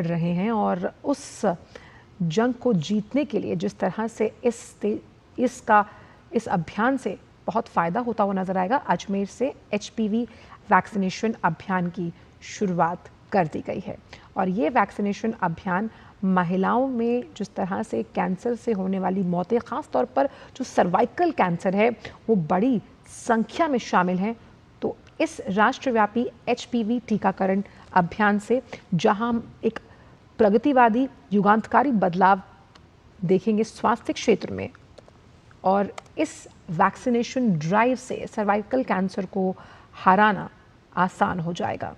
लड़ रहे हैं और उस जंग को जीतने के लिए जिस तरह से इस अभियान से बहुत फ़ायदा होता हुआ नजर आएगा, अजमेर से HPV वैक्सीनेशन अभियान की शुरुआत कर दी गई है। और ये वैक्सीनेशन अभियान महिलाओं में जिस तरह से कैंसर से होने वाली मौतें, ख़ास तौर पर जो सर्वाइकल कैंसर है वो बड़ी संख्या में शामिल हैं, तो इस राष्ट्रव्यापी HPV टीकाकरण अभियान से जहां हम एक प्रगतिवादी युगांतकारी बदलाव देखेंगे स्वास्थ्य क्षेत्र में, और इस वैक्सीनेशन ड्राइव से सर्वाइकल कैंसर को हराना आसान हो जाएगा।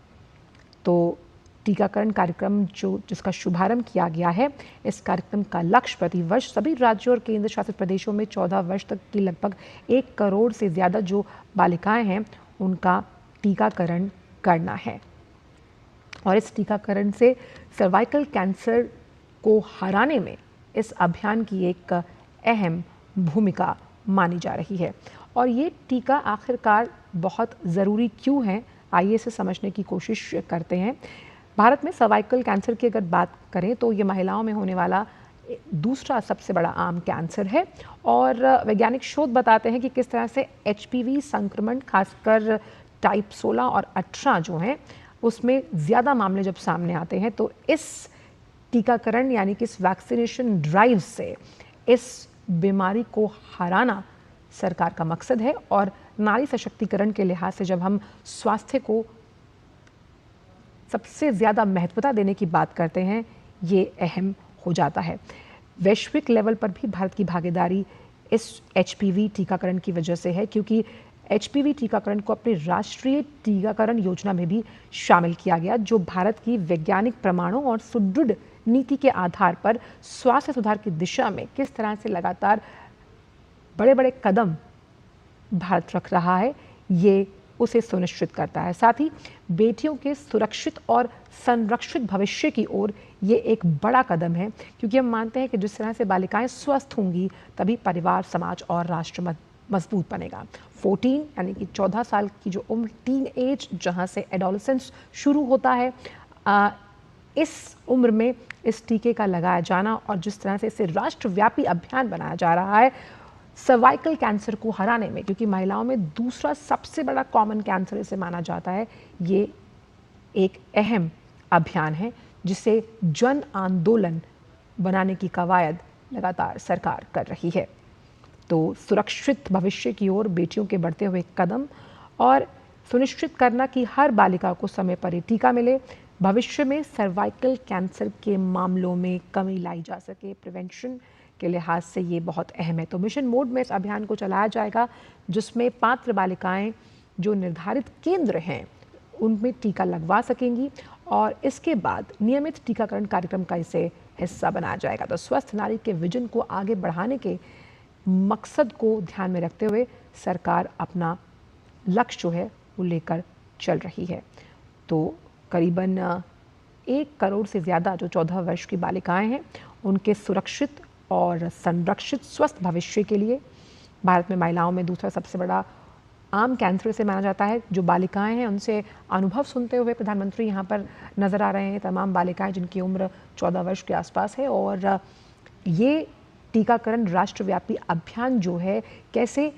तो टीकाकरण कार्यक्रम जिसका शुभारंभ किया गया है, इस कार्यक्रम का लक्ष्य प्रतिवर्ष सभी राज्यों और केंद्र शासित प्रदेशों में 14 वर्ष तक की लगभग 1 करोड़ से ज़्यादा जो बालिकाएं हैं उनका टीकाकरण करना है। और इस टीकाकरण से सर्वाइकल कैंसर को हराने में इस अभियान की एक अहम भूमिका मानी जा रही है। और ये टीका आखिरकार बहुत ज़रूरी क्यों है, आइए इसे समझने की कोशिश करते हैं। भारत में सर्वाइकल कैंसर की अगर बात करें तो ये महिलाओं में होने वाला दूसरा सबसे बड़ा आम कैंसर है। और वैज्ञानिक शोध बताते हैं कि किस तरह से HPV संक्रमण, खासकर टाइप 16 और 18 जो हैं, उसमें ज़्यादा मामले जब सामने आते हैं तो इस टीकाकरण यानी कि इस वैक्सीनेशन ड्राइव से इस बीमारी को हराना सरकार का मकसद है। और नारी सशक्तिकरण के लिहाज से जब हम स्वास्थ्य को सबसे ज़्यादा महत्वता देने की बात करते हैं, ये अहम हो जाता है। वैश्विक लेवल पर भी भारत की भागीदारी इस HPV टीकाकरण की वजह से है, क्योंकि HPV टीकाकरण को अपनी राष्ट्रीय टीकाकरण योजना में भी शामिल किया गया, जो भारत की वैज्ञानिक प्रमाणों और सुदृढ़ नीति के आधार पर स्वास्थ्य सुधार की दिशा में किस तरह से लगातार बड़े बड़े कदम भारत रख रहा है, ये उसे सुनिश्चित करता है। साथ ही बेटियों के सुरक्षित और संरक्षित भविष्य की ओर ये एक बड़ा कदम है, क्योंकि हम मानते हैं कि जिस तरह से बालिकाएं स्वस्थ होंगी तभी परिवार, समाज और राष्ट्र मजबूत बनेगा। 14 यानी कि 14 साल की जो उम्र, टीन एज जहाँ से एडोलेसेंस शुरू होता है, इस उम्र में इस टीके का लगाया जाना और जिस तरह से इसे राष्ट्रव्यापी अभियान बनाया जा रहा है सर्वाइकल कैंसर को हराने में, क्योंकि महिलाओं में दूसरा सबसे बड़ा कॉमन कैंसर इसे माना जाता है, ये एक अहम अभियान है जिसे जन आंदोलन बनाने की कवायद लगातार सरकार कर रही है। तो सुरक्षित भविष्य की ओर बेटियों के बढ़ते हुए कदम और सुनिश्चित करना कि हर बालिका को समय पर टीका मिले, भविष्य में सर्वाइकल कैंसर के मामलों में कमी लाई जा सके, प्रिवेंशन के लिहाज से ये बहुत अहम है। तो मिशन मोड में इस अभियान को चलाया जाएगा, जिसमें पात्र बालिकाएं जो निर्धारित केंद्र हैं उनमें टीका लगवा सकेंगी और इसके बाद नियमित टीकाकरण कार्यक्रम का इसे हिस्सा बनाया जाएगा। तो स्वस्थ नारी के विजन को आगे बढ़ाने के मकसद को ध्यान में रखते हुए सरकार अपना लक्ष्य जो है वो लेकर चल रही है। तो करीबन 1 करोड़ से ज़्यादा जो 14 वर्ष की बालिकाएं हैं उनके सुरक्षित और संरक्षित स्वस्थ भविष्य के लिए भारत में महिलाओं में दूसरा सबसे बड़ा आम कैंसर से माना जाता है। जो बालिकाएं हैं उनसे अनुभव सुनते हुए प्रधानमंत्री यहाँ पर नज़र आ रहे हैं, तमाम बालिकाएं जिनकी उम्र 14 वर्ष के आसपास है। और ये टीकाकरण राष्ट्रव्यापी अभियान जो है, कैसे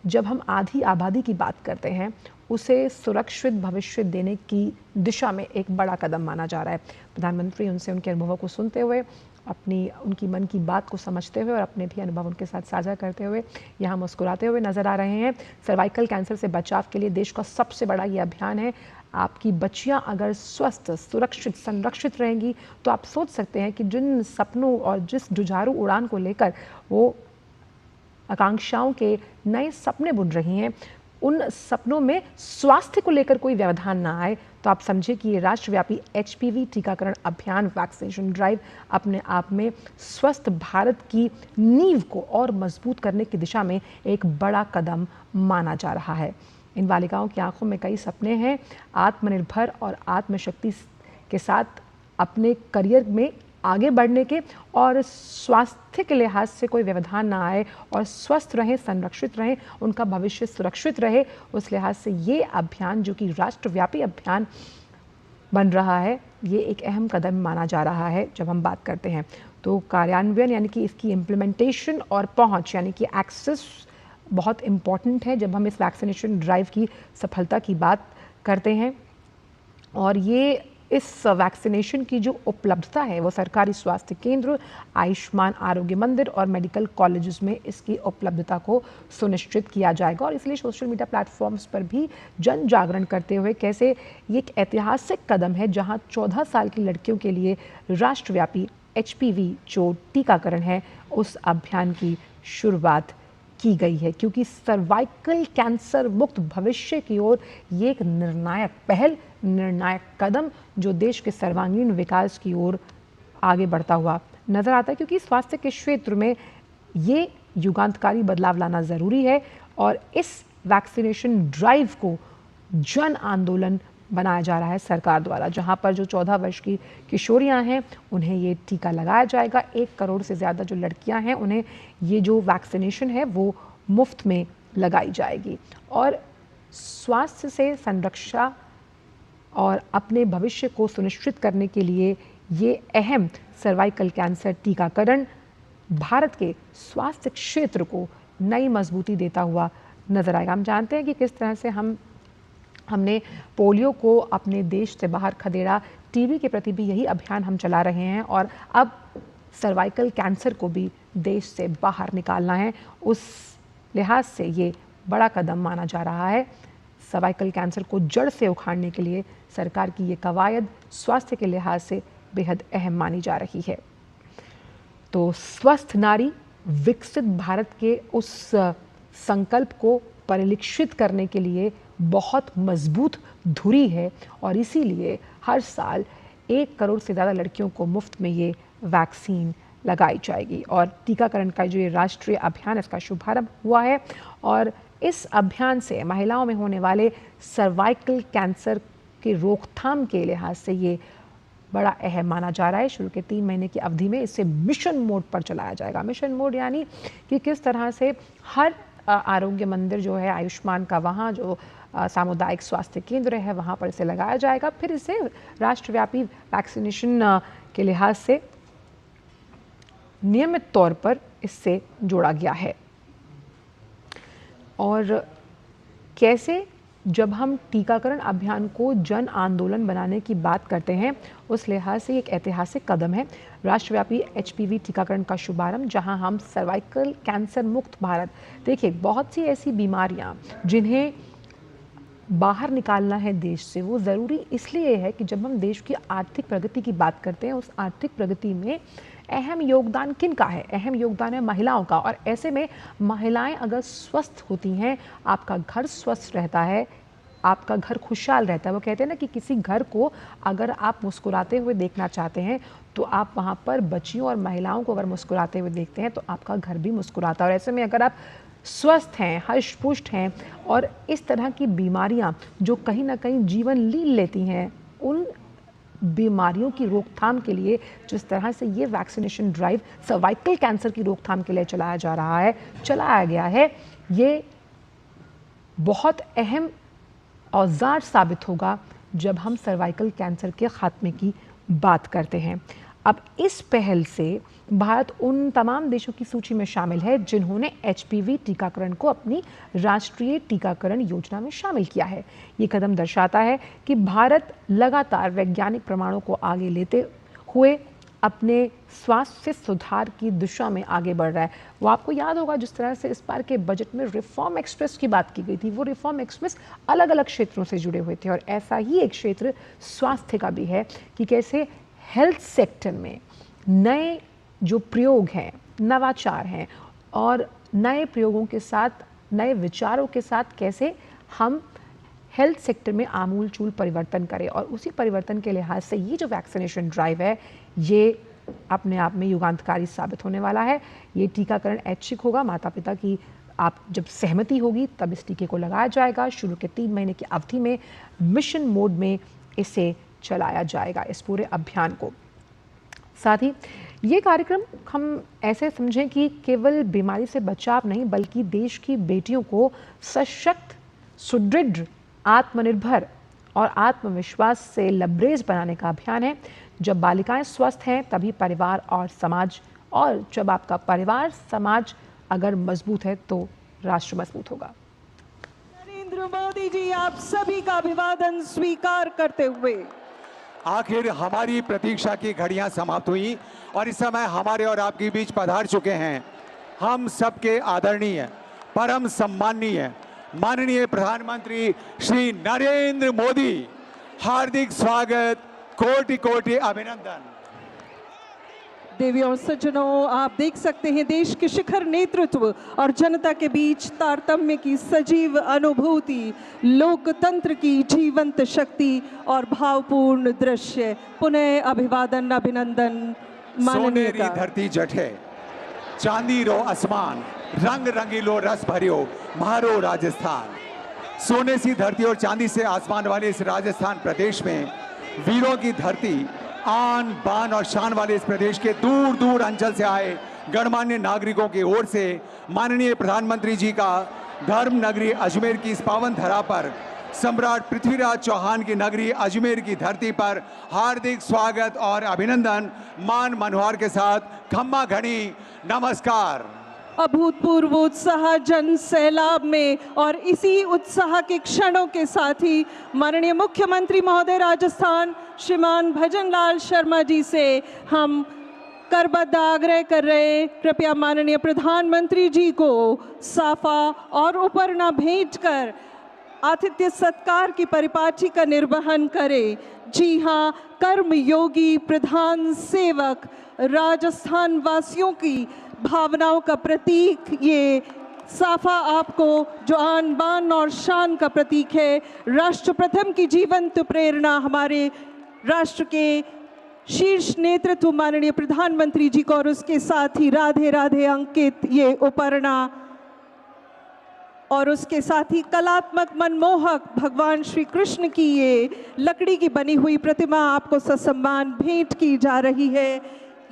जब हम आधी आबादी की बात करते हैं उसे सुरक्षित भविष्य देने की दिशा में एक बड़ा कदम माना जा रहा है। प्रधानमंत्री उनसे उनके अनुभवों को सुनते हुए, उनकी मन की बात को समझते हुए और अपने भी अनुभव उनके साथ साझा करते हुए यहाँ मुस्कुराते हुए नजर आ रहे हैं। सर्वाइकल कैंसर से बचाव के लिए देश का सबसे बड़ा ये अभियान है। आपकी बच्चियां अगर स्वस्थ, सुरक्षित, संरक्षित रहेंगी तो आप सोच सकते हैं कि जिन सपनों और जिस जुझारू उड़ान को लेकर वो आकांक्षाओं के नए सपने बुन रही हैं, उन सपनों में स्वास्थ्य को लेकर कोई व्यवधान ना आए। तो आप समझे कि ये राष्ट्रव्यापी HPV टीकाकरण अभियान, वैक्सीनेशन ड्राइव अपने आप में स्वस्थ भारत की नींव को और मजबूत करने की दिशा में एक बड़ा कदम माना जा रहा है। इन बालिकाओं की आंखों में कई सपने हैं, आत्मनिर्भर और आत्मशक्ति के साथ अपने करियर में आगे बढ़ने के, और स्वास्थ्य के लिहाज से कोई व्यवधान ना आए और स्वस्थ रहें, संरक्षित रहें, उनका भविष्य सुरक्षित रहे। उस लिहाज से ये अभियान जो कि राष्ट्रव्यापी अभियान बन रहा है, ये एक अहम कदम माना जा रहा है जब हम बात करते हैं। तो कार्यान्वयन यानी कि इसकी इम्प्लीमेंटेशन और पहुंच यानी कि एक्सेस बहुत इम्पॉर्टेंट है जब हम इस वैक्सीनेशन ड्राइव की सफलता की बात करते हैं। और ये इस वैक्सीनेशन की जो उपलब्धता है वो सरकारी स्वास्थ्य केंद्र, आयुष्मान आरोग्य मंदिर और मेडिकल कॉलेजेस में इसकी उपलब्धता को सुनिश्चित किया जाएगा। और इसलिए सोशल मीडिया प्लेटफॉर्म्स पर भी जन जागरण करते हुए कैसे ये एक ऐतिहासिक कदम है जहां 14 साल की लड़कियों के लिए राष्ट्रव्यापी HPV जो टीकाकरण है उस अभियान की शुरुआत की गई है, क्योंकि सर्वाइकल कैंसर मुक्त भविष्य की ओर ये एक निर्णायक पहल, निर्णायक कदम जो देश के सर्वांगीण विकास की ओर आगे बढ़ता हुआ नजर आता है। क्योंकि स्वास्थ्य के क्षेत्र में ये युगांतकारी बदलाव लाना ज़रूरी है और इस वैक्सीनेशन ड्राइव को जन आंदोलन बनाया जा रहा है सरकार द्वारा, जहां पर जो 14 वर्ष की किशोरियां हैं उन्हें ये टीका लगाया जाएगा। 1 करोड़ से ज़्यादा जो लड़कियां हैं उन्हें ये जो वैक्सीनेशन है वो मुफ्त में लगाई जाएगी। और स्वास्थ्य से संरक्षा और अपने भविष्य को सुनिश्चित करने के लिए ये अहम सर्वाइकल कैंसर टीकाकरण भारत के स्वास्थ्य क्षेत्र को नई मजबूती देता हुआ नजर आएगा। हम जानते हैं कि किस तरह से हमने पोलियो को अपने देश से बाहर खदेड़ा, टीबी के प्रति भी यही अभियान हम चला रहे हैं और अब सर्वाइकल कैंसर को भी देश से बाहर निकालना है। उस लिहाज से ये बड़ा कदम माना जा रहा है। सर्वाइकल कैंसर को जड़ से उखाड़ने के लिए सरकार की ये कवायद स्वास्थ्य के लिहाज से बेहद अहम मानी जा रही है। तो स्वस्थ नारी विकसित भारत के उस संकल्प को परिलक्षित करने के लिए बहुत मजबूत धुरी है और इसीलिए हर साल 1 करोड़ से ज़्यादा लड़कियों को मुफ्त में ये वैक्सीन लगाई जाएगी। और टीकाकरण का जो ये राष्ट्रीय अभियान इसका शुभारंभ हुआ है और इस अभियान से महिलाओं में होने वाले सर्वाइकल कैंसर की रोकथाम के लिहाज से ये बड़ा अहम माना जा रहा है। शुरू के 3 महीने की अवधि में इसे मिशन मोड पर चलाया जाएगा। मिशन मोड यानी कि किस तरह से हर आरोग्य मंदिर जो है आयुष्मान का, वहाँ जो सामुदायिक स्वास्थ्य केंद्र है वहाँ पर इसे लगाया जाएगा। फिर इसे राष्ट्रव्यापी वैक्सीनेशन के लिहाज से नियमित तौर पर इससे जोड़ा गया है। और कैसे जब हम टीकाकरण अभियान को जन आंदोलन बनाने की बात करते हैं उस लिहाज से एक ऐतिहासिक कदम है राष्ट्रव्यापी HPV टीकाकरण का शुभारंभ, जहां हम सर्वाइकल कैंसर मुक्त भारत, देखिए बहुत सी ऐसी बीमारियां जिन्हें बाहर निकालना है देश से, वो ज़रूरी इसलिए है कि जब हम देश की आर्थिक प्रगति की बात करते हैं उस आर्थिक प्रगति में अहम योगदान किन का है? अहम योगदान है महिलाओं का। और ऐसे में महिलाएं अगर स्वस्थ होती हैं, आपका घर स्वस्थ रहता है, आपका घर खुशहाल रहता है। वो कहते हैं ना कि किसी घर को अगर आप मुस्कुराते हुए देखना चाहते हैं तो आप वहाँ पर बच्चियों और महिलाओं को अगर मुस्कुराते हुए देखते हैं तो आपका घर भी मुस्कुराता है। और ऐसे में अगर आप स्वस्थ हैं, हष्ट-पुष्ट हैं और इस तरह की बीमारियां जो कहीं ना कहीं जीवन लील लेती हैं, उन बीमारियों की रोकथाम के लिए जिस तरह से ये वैक्सीनेशन ड्राइव सर्वाइकल कैंसर की रोकथाम के लिए चलाया गया है, ये बहुत अहम औजार साबित होगा जब हम सर्वाइकल कैंसर के खात्मे की बात करते हैं। अब इस पहल से भारत उन तमाम देशों की सूची में शामिल है जिन्होंने HPV टीकाकरण को अपनी राष्ट्रीय टीकाकरण योजना में शामिल किया है। ये कदम दर्शाता है कि भारत लगातार वैज्ञानिक प्रमाणों को आगे लेते हुए अपने स्वास्थ्य सुधार की दिशा में आगे बढ़ रहा है। वो आपको याद होगा जिस तरह से इस बार के बजट में रिफॉर्म एक्सप्रेस की बात की गई थी, वो रिफॉर्म एक्सप्रेस अलग अलग क्षेत्रों से जुड़े हुए थे और ऐसा ही एक क्षेत्र स्वास्थ्य का भी है कि कैसे हेल्थ सेक्टर में नए जो प्रयोग हैं, नवाचार हैं और नए प्रयोगों के साथ, नए विचारों के साथ कैसे हम हेल्थ सेक्टर में आमूल-चूल परिवर्तन करें। और उसी परिवर्तन के लिहाज से ये जो वैक्सीनेशन ड्राइव है ये अपने आप में युगांतकारी साबित होने वाला है। ये टीकाकरण ऐच्छिक होगा, माता पिता की आप जब सहमति होगी तब इस टीके को लगाया जाएगा। शुरू के 3 महीने की अवधि में मिशन मोड में इसे चलाया जाएगा, इस पूरे अभियान को। साथ ही ये कार्यक्रम हम ऐसे समझें कि केवल बीमारी से बचाव नहीं बल्कि देश की बेटियों को सशक्त, सुदृढ़, आत्मनिर्भर और आत्मविश्वास से लबरेज बनाने का अभियान है। जब बालिकाएं स्वस्थ हैं तभी परिवार और समाज, और जब आपका परिवार समाज अगर मजबूत है तो राष्ट्र मजबूत होगा। नरेंद्र मोदी जी, आप सभी का अभिवादन स्वीकार करते हुए आखिर हमारी प्रतीक्षा की घड़ियां समाप्त हुई और इस समय हमारे और आपके बीच पधार चुके हैं हम सबके आदरणीय, परम सम्माननीय माननीय प्रधानमंत्री श्री नरेंद्र मोदी। हार्दिक स्वागत, कोटि कोटि अभिनंदन। देवी और सज्जनों, आप देख सकते हैं देश के शिखर नेतृत्व और जनता के बीच तारतम्य की सजीव अनुभूति, लोकतंत्र की जीवंत शक्ति और भावपूर्ण दृश्य। पुनः अभिवादन, अभिनंदन। सोनेरी धरती जठे, चांदी रो आसमान, रंग रंगीलो रस भरियो म्हारो राजस्थान। सोने सी धरती और चांदी से आसमान वाले इस राजस्थान प्रदेश में वीरों की धरती, आन बान और शान वाले इस प्रदेश के दूर दूर अंचल से आए गणमान्य नागरिकों की ओर से माननीय प्रधानमंत्री जी का धर्म नगरी अजमेर की इस पावन धरा पर, सम्राट पृथ्वीराज चौहान की नगरी अजमेर की धरती पर हार्दिक स्वागत और अभिनंदन। मान मनोहर के साथ खम्मा घड़ी नमस्कार। अभूतपूर्व उत्साह जन सैलाब में, और इसी उत्साह के क्षणों के साथ ही माननीय मुख्यमंत्री महोदय राजस्थान श्रीमान भजनलाल शर्मा जी से हम करबद्ध आग्रह कर रहे हैं, कृपया माननीय प्रधानमंत्री जी को साफा और उपरना भेंट कर आतिथ्य सत्कार की परिपाटी का निर्वहन करें। जी हाँ, कर्मयोगी प्रधान सेवक, राजस्थान वासियों की भावनाओं का प्रतीक ये साफा आपको, जो आन बान और शान का प्रतीक है, राष्ट्र प्रथम की जीवंत प्रेरणा, हमारे राष्ट्र के शीर्ष नेतृत्व माननीय प्रधानमंत्री जी को, और उसके साथ ही राधे राधे अंकित ये उपरना, और उसके साथ ही कलात्मक मनमोहक भगवान श्री कृष्ण की ये लकड़ी की बनी हुई प्रतिमा आपको ससम्मान भेंट की जा रही है।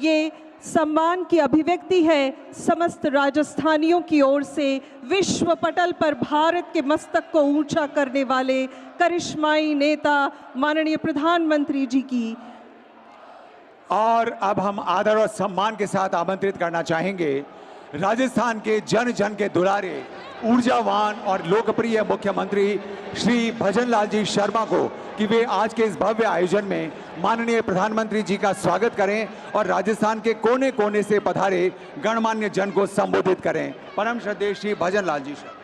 ये सम्मान की अभिव्यक्ति है समस्त राजस्थानियों की ओर से विश्व पटल पर भारत के मस्तक को ऊंचा करने वाले करिश्माई नेता माननीय प्रधानमंत्री जी की। और अब हम आदर और सम्मान के साथ आमंत्रित करना चाहेंगे राजस्थान के जन जन के दुलारे, ऊर्जावान और लोकप्रिय मुख्यमंत्री श्री भजनलाल जी शर्मा को कि वे आज के इस भव्य आयोजन में माननीय प्रधानमंत्री जी का स्वागत करें और राजस्थान के कोने कोने से पधारे गणमान्य जन को संबोधित करें। परम श्रद्धेय श्री भजनलाल जी शर्मा।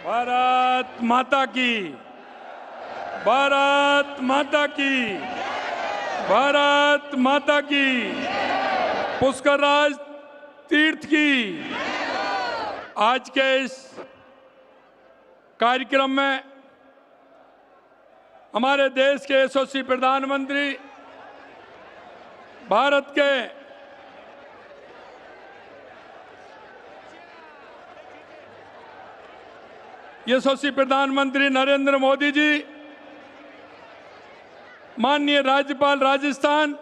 भारत माता की, भारत माता की, भारत माता की, पुष्करराज तीर्थ की। आज के इस कार्यक्रम में हमारे देश के यशस्वी प्रधानमंत्री, भारत के यशस्वी प्रधानमंत्री नरेंद्र मोदी जी, माननीय राज्यपाल राजस्थान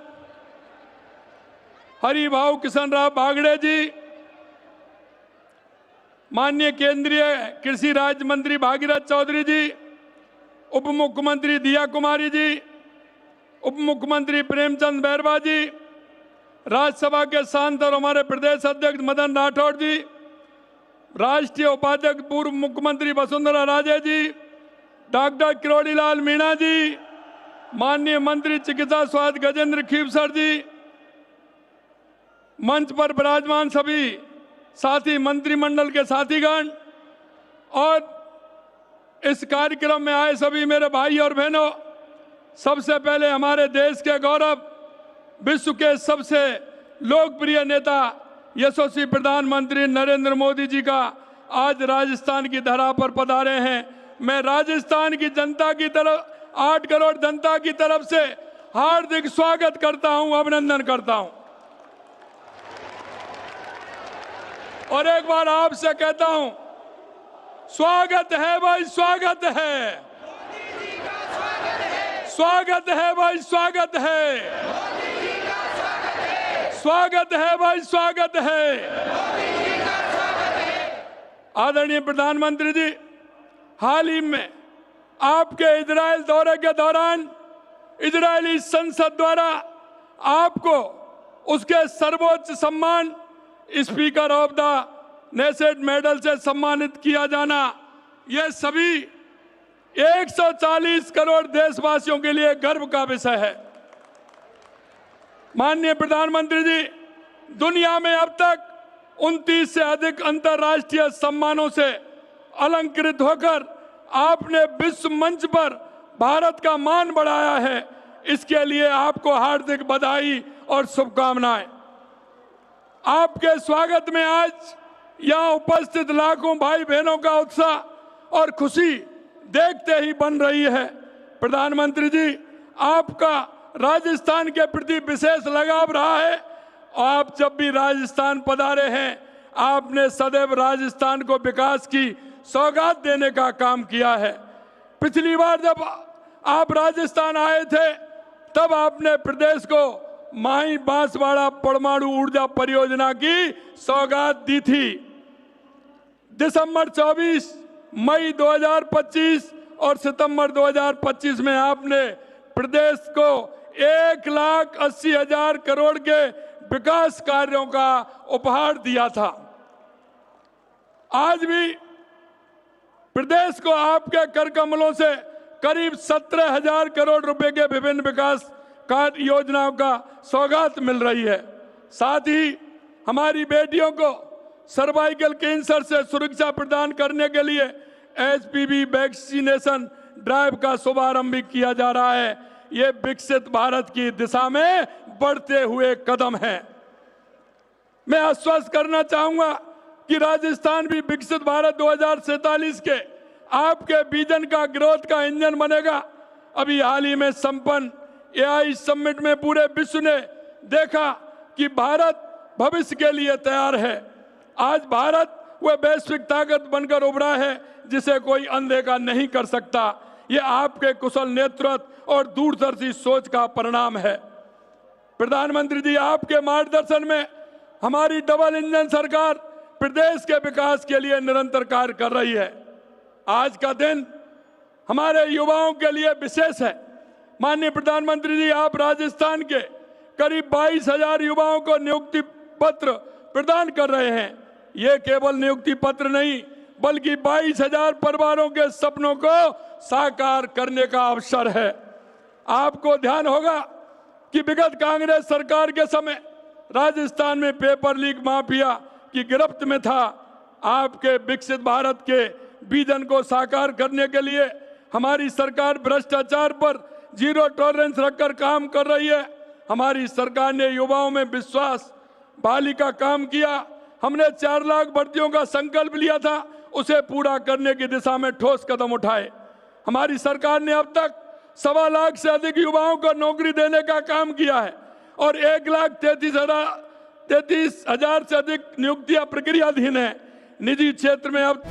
हरिभाऊ किशन राव बागड़े जी, माननीय केंद्रीय कृषि राज्य मंत्री भागीरथ चौधरी जी, उप मुख्यमंत्री दिया कुमारी जी, उप मुख्यमंत्री प्रेमचंद बैरवा जी, राज्यसभा के सांसद और हमारे प्रदेश अध्यक्ष मदन राठौड़ जी, राष्ट्रीय उपाध्यक्ष पूर्व मुख्यमंत्री वसुंधरा राजे जी, डॉक्टर किरोड़ीलाल मीणा जी, माननीय मंत्री चिकित्सा स्वास्थ्य गजेंद्र खीवसर जी, मंच पर विराजमान सभी साथी मंत्रिमंडल के साथीगण और इस कार्यक्रम में आए सभी मेरे भाई और बहनों, सबसे पहले हमारे देश के गौरव, विश्व के सबसे लोकप्रिय नेता यशस्वी प्रधानमंत्री नरेंद्र मोदी जी का आज राजस्थान की धरा पर पधारे हैं। मैं राजस्थान की जनता की तरफ, 8 करोड़ जनता की तरफ से हार्दिक स्वागत करता हूं, अभिनंदन करता हूं। और एक बार आपसे कहता हूं, स्वागत है भाई, स्वागत है, स्वागत है भाई, स्वागत है, स्वागत है भाई, स्वागत है। आदरणीय प्रधानमंत्री जी, हाल ही में आपके इजराइल दौरे के दौरान इजरायली संसद द्वारा आपको उसके सर्वोच्च सम्मान speaker of the Knesset medal से सम्मानित किया जाना, यह सभी 140 करोड़ देशवासियों के लिए गर्व का विषय है। माननीय प्रधानमंत्री जी, दुनिया में अब तक 29 से अधिक अंतर्राष्ट्रीय सम्मानों से अलंकृत होकर आपने विश्व मंच पर भारत का मान बढ़ाया है। इसके लिए आपको हार्दिक बधाई और शुभकामनाएं। आपके स्वागत में आज यहां उपस्थित लाखों भाई बहनों का उत्साह और खुशी देखते ही बन रही है। प्रधानमंत्री जी, आपका राजस्थान के प्रति विशेष लगाव रहा है और आप जब भी राजस्थान पधारे हैं, आपने सदैव राजस्थान को विकास की सौगात देने का काम किया है। पिछली बार जब आप राजस्थान आए थे, तब आपने प्रदेश को माही बांसवाड़ा परमाणु ऊर्जा परियोजना की सौगात दी थी। दिसंबर 24, मई 2025 और सितंबर 2025 में आपने प्रदेश को 1,80,000 करोड़ के विकास कार्यों का उपहार दिया था। आज भी प्रदेश को आपके कर कमलों से करीब 17,000 करोड़ रुपए के विभिन्न विकास कार्य योजनाओं का सौगात मिल रही है। साथ ही हमारी बेटियों को सर्वाइकल कैंसर से सुरक्षा प्रदान करने के लिए HPV वैक्सीनेशन ड्राइव का शुभारंभ भी किया जा रहा है। ये विकसित भारत की दिशा में बढ़ते हुए कदम है। मैं आश्वस्त करना चाहूंगा कि राजस्थान भी विकसित भारत 2047 के आपके विजन का ग्रोथ का इंजन बनेगा। अभी हाल ही में संपन्न AI समिट में पूरे विश्व ने देखा कि भारत भविष्य के लिए तैयार है। आज भारत वह वैश्विक ताकत बनकर उभरा है जिसे कोई अनदेखा नहीं कर सकता। ये आपके कुशल नेतृत्व और दूरदर्शी सोच का परिणाम है। प्रधानमंत्री जी, आपके मार्गदर्शन में हमारी डबल इंजन सरकार प्रदेश के विकास के लिए निरंतर कार्य कर रही है। आज का दिन हमारे युवाओं के लिए विशेष है। माननीय प्रधानमंत्री जी, आप राजस्थान के करीब 22,000 युवाओं को नियुक्ति पत्र प्रदान कर रहे हैं। ये केवल नियुक्ति पत्र नहीं, बल्कि 22,000 परिवारों के सपनों को साकार करने का अवसर है। आपको ध्यान होगा कि विगत कांग्रेस सरकार के समय राजस्थान में पेपर लीक माफिया की गिरफ्त में था। आपके विकसित भारत के विजन को साकार करने के लिए हमारी सरकार भ्रष्टाचार पर जीरो टॉलरेंस रखकर काम कर रही है। हमारी सरकार ने युवाओं में विश्वास बहाली का काम किया। हमने 4 लाख भर्तियों का संकल्प लिया था, उसे पूरा करने की दिशा में ठोस कदम उठाए। हमारी सरकार ने अब तक 1.25 लाख से अधिक युवाओं को नौकरी देने का काम किया है और 1,33,000 से अधिक नियुक्तियां प्रक्रियाधीन है। निजी क्षेत्र में अब